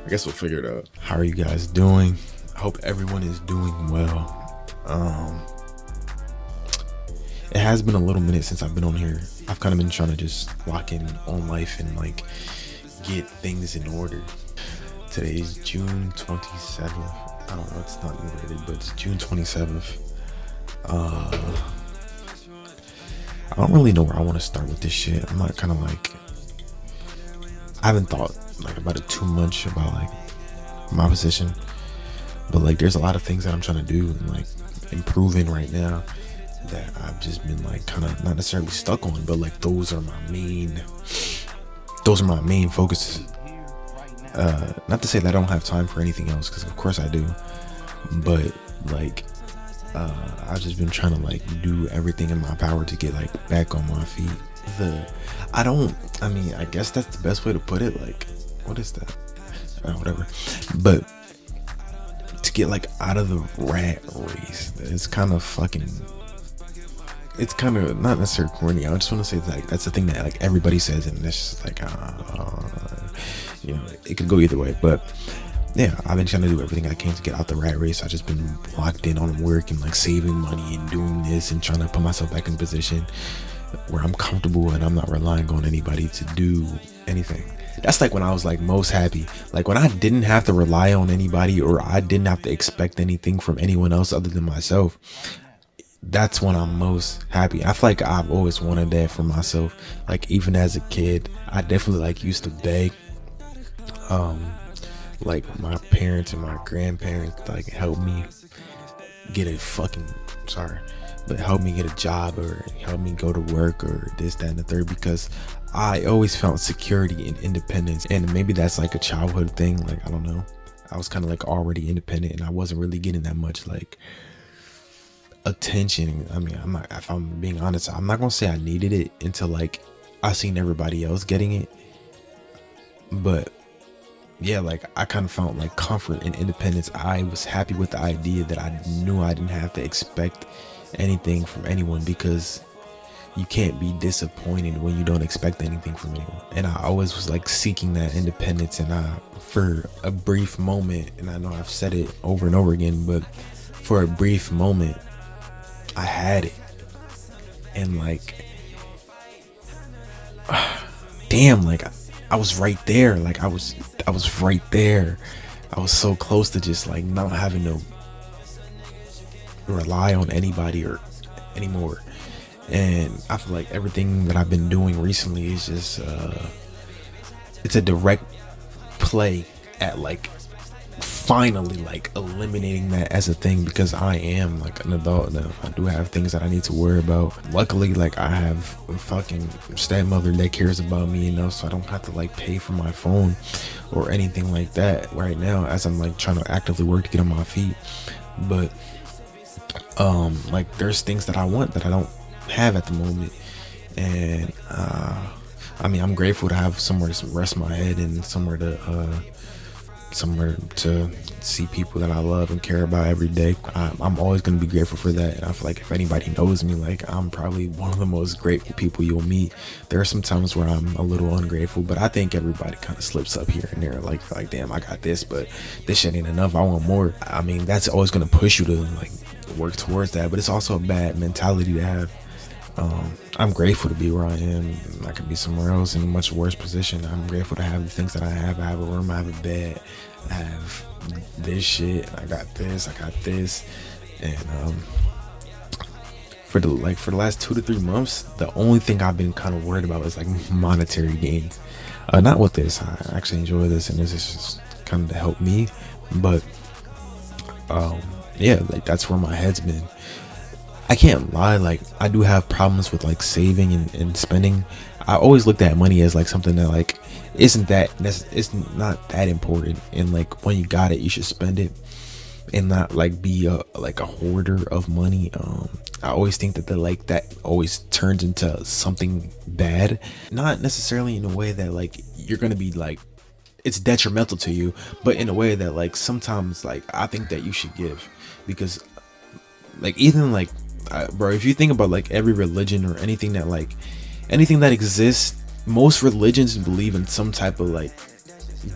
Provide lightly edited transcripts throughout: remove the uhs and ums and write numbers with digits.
I guess we'll figure it out. How are you guys doing? I hope everyone is doing well. It has been a little minute since I've been on here. I've kind of been trying to just lock in on life and like get things in order. Today's June 27th. I don't know, it's not related, but it's June 27th. I don't really know where I want to start with this shit. I'm not kind of like, I haven't thought like about it too much about like my position, but like there's a lot of things that I'm trying to do and like improving right now that I've just been like kind of not necessarily stuck on, but like those are my main focuses. Not to say that I don't have time for anything else, because of course I do, but like I've just been trying to like do everything in my power to get like back on my feet. I guess that's the best way to put it. Like, what is that? Whatever. But to get like out of the rat race, it's kind of not necessarily corny. I just want to say that, like, that's the thing that like everybody says, and it's just like, it could go either way. But yeah, I've been trying to do everything I can to get out the rat race. I've just been locked in on work and like saving money and doing this and trying to put myself back in a position where I'm comfortable and I'm not relying on anybody to do anything. That's like when I was like most happy, like when I didn't have to rely on anybody, or I didn't have to expect anything from anyone else other than myself. That's when I'm most happy. I feel like I've always wanted that for myself. Like even as a kid, I definitely like used to beg like my parents and my grandparents like help me get help me get a job or help me go to work or this, that, and the third, because I always found security and independence. And maybe that's like a childhood thing, like I don't know, I was kind of like already independent and I wasn't really getting that much like attention. I mean, if I'm being honest, I'm not gonna say I needed it until like I seen everybody else getting it. But yeah, like I kind of found like comfort and independence. I was happy with the idea that I knew I didn't have to expect anything from anyone, because you can't be disappointed when you don't expect anything from anyone. And I always was like seeking that independence, and for a brief moment, and I know I've said it over and over again, but for a brief moment I had it. And like damn, like I was right there. Like I was right there. I was so close to just like not having to rely on anybody or anymore. And I feel like everything that I've been doing recently is just it's a direct play at like finally like eliminating that as a thing, because I am like an adult now. I do have things that I need to worry about. Luckily, like I have a fucking stepmother that cares about me enough so I don't have to like pay for my phone or anything like that right now, as I'm like trying to actively work to get on my feet. But like there's things that I want that I don't have at the moment, and I'm grateful to have somewhere to rest my head and somewhere to see people that I love and care about every day. I'm always going to be grateful for that. And I feel like if anybody knows me, like I'm probably one of the most grateful people you'll meet. There are some times where I'm a little ungrateful, but I think everybody kind of slips up here and there, like damn, I got this, but this shit ain't enough, I want more. I mean, that's always going to push you to like work towards that, but it's also a bad mentality to have. I'm grateful to be where I am. I could be somewhere else in a much worse position. I'm grateful to have the things that I have. I have a room, I have a bed, I have this shit, I got this. And for the last 2 to 3 months, the only thing I've been kind of worried about is like monetary gains. Not with this, I actually enjoy this, and this is just kind of to help me, but yeah, like that's where my head's been. I can't lie, like I do have problems with like saving and spending. I always looked at money as like something that like it's not that important, and like when you got it you should spend it and not like be a hoarder of money. I always think that always turns into something bad, not necessarily in a way that like you're gonna be like it's detrimental to you, but in a way that like sometimes like I think that you should give, because like even like bro, if you think about like every religion or anything that exists, most religions believe in some type of like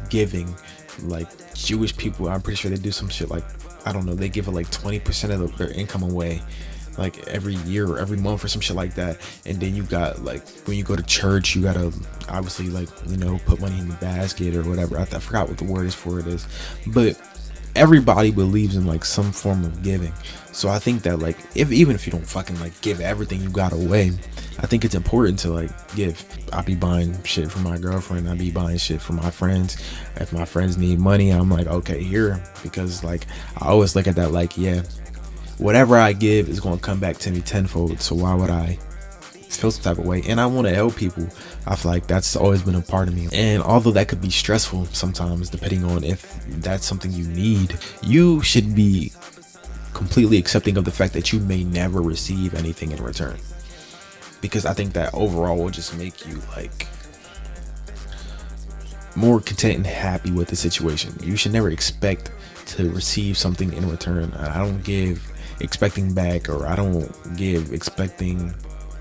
giving like Jewish people, I'm pretty sure they do some shit like, I don't know, they give it like 20% of their income away like every year or every month or some shit like that. And then you got like, when you go to church, you gotta obviously like, you know, put money in the basket or whatever. I forgot what the word is for it is, but everybody believes in like some form of giving. So I think that like, even if you don't fucking like give everything you got away, I think it's important to like give. I be buying shit for my girlfriend, I be buying shit for my friends. If my friends need money, I'm like, okay, here, because like I always look at that like, yeah, whatever I give is going to come back to me tenfold. So why would I feel some type of way? And I want to help people. I feel like that's always been a part of me. And although that could be stressful sometimes, depending on if that's something you need, you should be completely accepting of the fact that you may never receive anything in return. Because I think that overall will just make you like more content and happy with the situation. You should never expect to receive something in return. I don't give expecting back, or I don't give expecting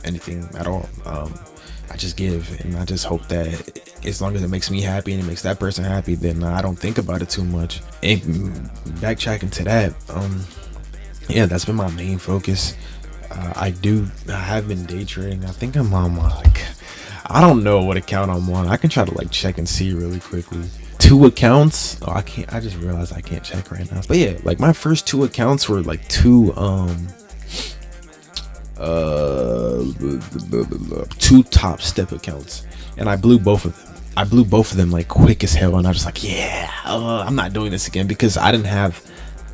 anything at all. I just give, and I just hope that as long as it makes me happy and it makes that person happy, then I don't think about it too much. And backtracking to that, yeah, that's been my main focus. I have been day trading. I think I'm on like, I don't know what account I'm on. I can try to like check and see really quickly. 2 accounts. Oh, I can't. I just realized I can't check right now. But yeah, like my first 2 accounts were like 2 top step accounts, and I blew both of them. I blew both of them like quick as hell, and I was just like, yeah, I'm not doing this again, because I didn't have.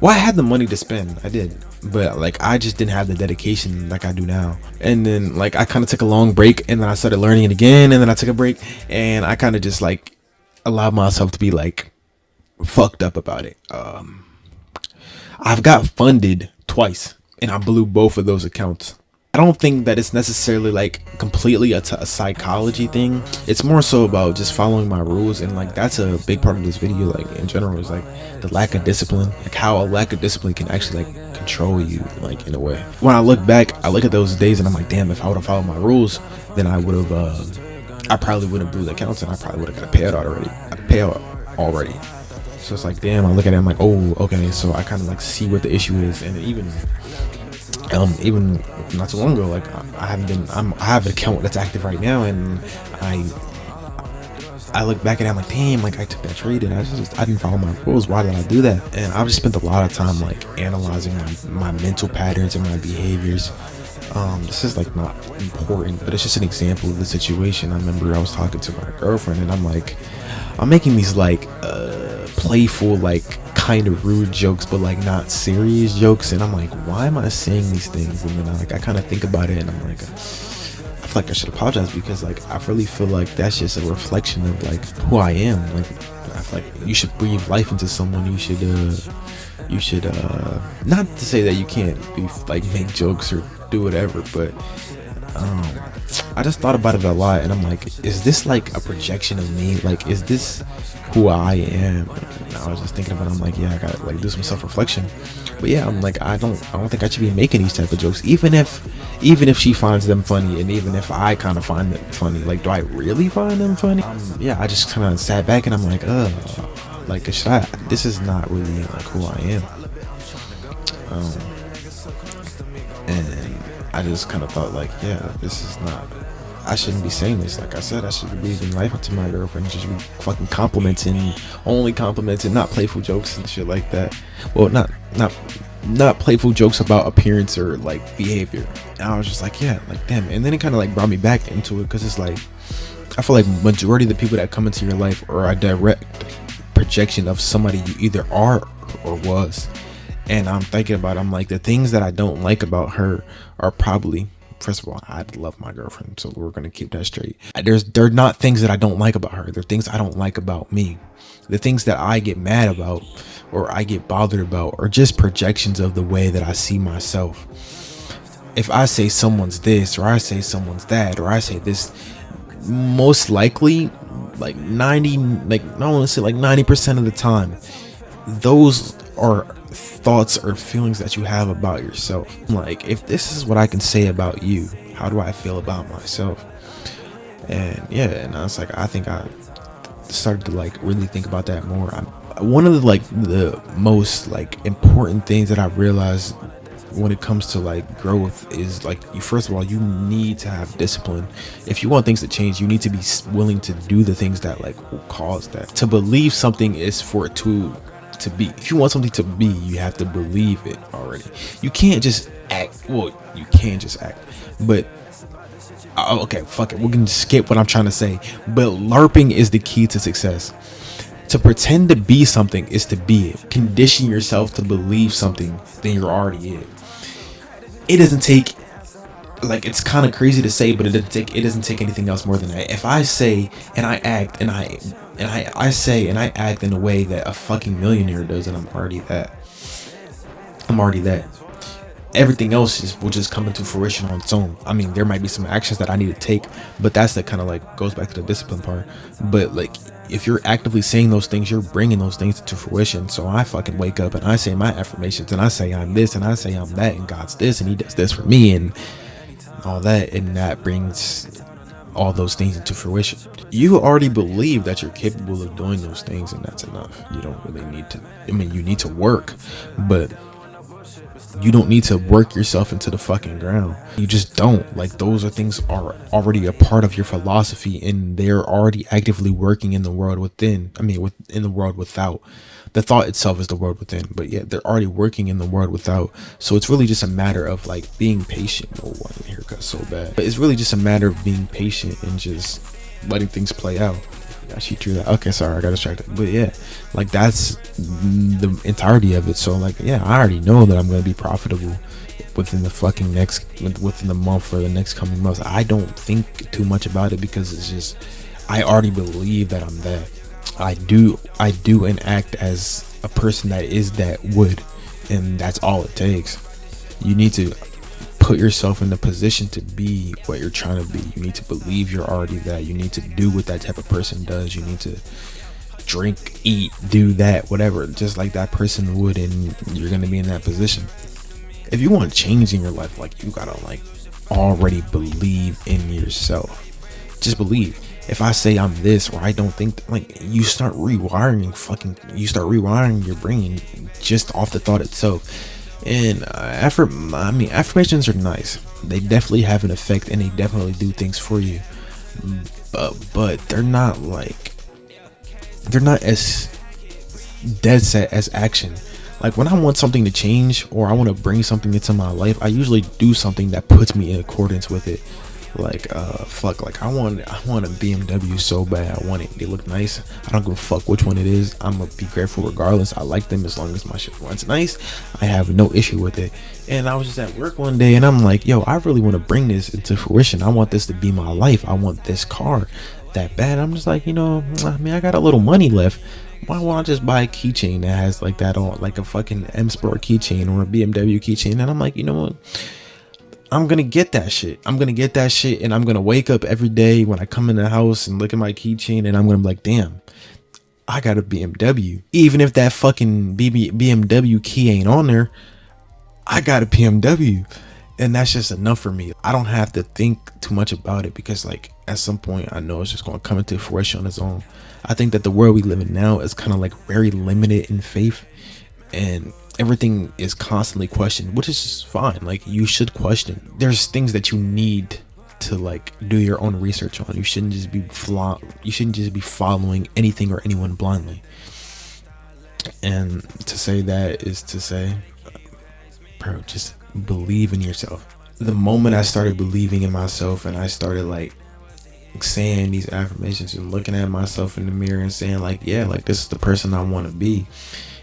Well, I had the money to spend, I did, but like I just didn't have the dedication like I do now. And then like I kind of took a long break, and then I started learning it again, and then I took a break, and I kind of just like allowed myself to be like fucked up about it. I've got funded twice, and I blew both of those accounts. I don't think that it's necessarily like completely a psychology thing. It's more so about just following my rules, and like that's a big part of this video, like in general, is like the lack of discipline, like how a lack of discipline can actually like control you, like in a way. When I look back, I look at those days and I'm like, damn, if I would have followed my rules, then I would have I probably would have blew the accounts, and I probably would have got a payout already. So it's like, damn, I look at it, I'm like, oh, okay, so I kind of like see what the issue is. And even not too long ago, like I have an account that's active right now, and I look back at it, I'm like, damn, like I took that trade and I didn't follow my rules. Why did I do that? And I've just spent a lot of time like analyzing my mental patterns and my behaviors. This is like not important, but it's just an example of the situation. I remember I was talking to my girlfriend, and I'm like, I'm making these like playful, like kind of rude jokes, but like not serious jokes. And I'm like, why am I saying these things? And then I kind of think about it, and I'm like, I feel like I should apologize, because like I really feel like that's just a reflection of like who I am. Like I feel like you should breathe life into someone. You should not to say that you can't be like make jokes or do whatever, but I just thought about it a lot, and I'm like, is this like a projection of me? Like, is this who I am? And I was just thinking about it, I'm like, yeah, I gotta like do some self-reflection. But yeah, I'm like, I don't think I should be making these type of jokes, even if she finds them funny, and even if I kind of find them funny. Like, do I really find them funny? Yeah, I just kind of sat back and I'm like, like, this is not really like who I am. And I just kind of thought like, yeah, this is not, I shouldn't be saying this. Like I said, I should be breathing life into my girlfriend. She should be fucking only complimenting, not playful jokes and shit like that. Well, not playful jokes about appearance or like behavior. And I was just like, yeah, like damn. And then it kind of like brought me back into it, because it's like, I feel like majority of the people that come into your life are a direct projection of somebody you either are or was. And I'm thinking about it, I'm like, the things that I don't like about her are probably, first of all, I love my girlfriend, so we're gonna keep that straight. They're not things that I don't like about her. They're things I don't like about me. The things that I get mad about or I get bothered about are just projections of the way that I see myself. If I say someone's this, or I say someone's that, or I say this, most likely, like 90% of the time, those are thoughts or feelings that you have about yourself. Like, if this is what I can say about you, how do I feel about myself? And yeah, and I was like, I think I started to like really think about that more. one of the most like important things that I realized when it comes to like growth is like, you first of all, you need to have discipline. If you want things to change, you need to be willing to do the things that like will cause that. To believe something is for it to be. If you want something to be, you have to believe it already. You can't just act. Well, you can just act, but okay, fuck it, we're gonna skip what I'm trying to say. But larping is the key to success. To pretend to be something is to be it. Condition yourself to believe something, then you're already it. It doesn't take, like, it's kind of crazy to say, but it doesn't take anything else more than that. If I say and I act and I say and I act in a way that a fucking millionaire does, and I'm already that. Everything else will just come into fruition on its own. I mean, there might be some actions that I need to take, but that's the kind of like goes back to the discipline part. But like, if you're actively saying those things, you're bringing those things into fruition. So I fucking wake up and I say my affirmations and I say I'm this and I say I'm that and God's this and he does this for me and all that, and that brings all those things into fruition. You already believe that you're capable of doing those things, and that's enough. You don't really need to, I mean, you need to work, but you don't need to work yourself into the fucking ground. You just don't. Like, those are things are already a part of your philosophy, and they're already actively working in the world within. I mean, in the world without. The thought itself is the world within, but yeah, they're already working in the world without. So it's really just a matter of like being patient. Oh, why my haircut so bad? But it's really just a matter of being patient and just letting things play out. Yeah, she drew that. Okay, sorry, I got distracted. But yeah, like, that's the entirety of it. So like, yeah, I already know that I'm going to be profitable within the fucking within the month or the next coming months. I don't think too much about it because it's just, I already believe that I'm that. I do and act as a person that is that would, and that's all it takes. You need to put yourself in the position to be what you're trying to be. You need to believe you're already that. You need to do what that type of person does. You need to drink, eat, do that, whatever, just like that person would, and you're going to be in that position. If you want change in your life, like, you gotta like already believe in yourself. Just believe. If I say I'm this, or I don't think, like, you start rewiring your brain just off the thought itself. And affirmations are nice. They definitely have an effect, and they definitely do things for you. But they're not as dead set as action. Like, when I want something to change, or I want to bring something into my life, I usually do something that puts me in accordance with it. Like, like I want a BMW so bad. I want it. They look nice. I don't give a fuck which one it is. I'm gonna be grateful regardless. I like them as long as my shit runs nice. I have no issue with it. And I was just at work one day and I'm like, yo, I really want to bring this into fruition. I want this to be my life. I want this car that bad. I'm just like, I mean, I got a little money left. Why won't I just buy a keychain that has like that on, like a fucking M Sport keychain or a BMW keychain? And I'm like, you know what? I'm gonna get that shit. And I'm gonna wake up every day when I come in the house and look at my keychain, and I'm gonna be like, damn, I got a BMW. Even if that fucking BMW key ain't on there, I got a BMW. And that's just enough for me. I don't have to think too much about it, because like, at some point I know it's just gonna come into fruition on its own. I think that the world we live in now is kind of like very limited in faith, and everything is constantly questioned, which is just fine. Like, you should question. There's things that you need to like do your own research on. You shouldn't just be following anything or anyone blindly. And to say that is to say, bro, just believe in yourself. The moment I started believing in myself and I started like saying these affirmations and looking at myself in the mirror and saying like, yeah, like, this is the person I want to be,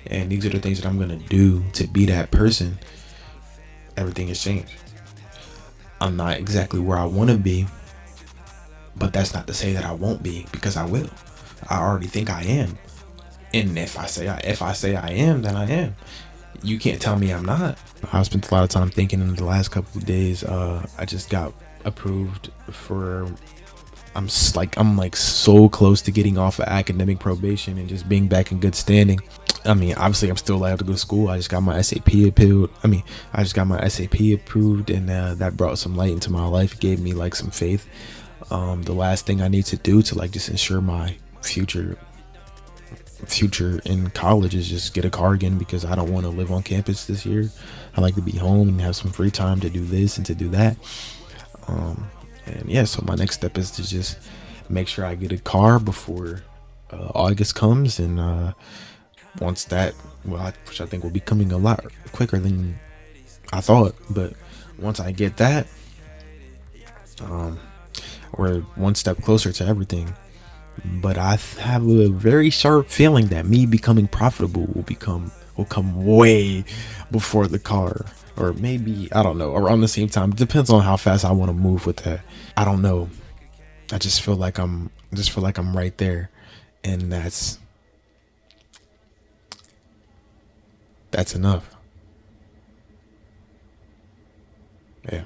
and these are the things that I'm gonna do to be that person, everything has changed. I'm not exactly where I want to be, but that's not to say that I won't be, because I will. I already think I am, and if I say I am, then I am. You can't tell me I'm not. I spent a lot of time thinking in the last couple of days. I just got approved for. I'm like so close to getting off of academic probation and just being back in good standing. I mean, obviously I'm still allowed to go to school. I just got my SAP approved. and that brought some light into my life. It gave me like some faith. The last thing I need to do to like just ensure my future future in college is just get a car again, because I don't want to live on campus this year. I like to be home and have some free time to do this and to do that. And yeah, so my next step is to just make sure I get a car before August comes, and once that, which I think will be coming a lot quicker than I thought, but once I get that, we're one step closer to everything. But I have a very sharp feeling that me becoming profitable will come way before the car, or maybe, I don't know, around the same time. It depends on how fast I want to move with that. I don't know. I just feel like I'm right there, and that's enough. Yeah.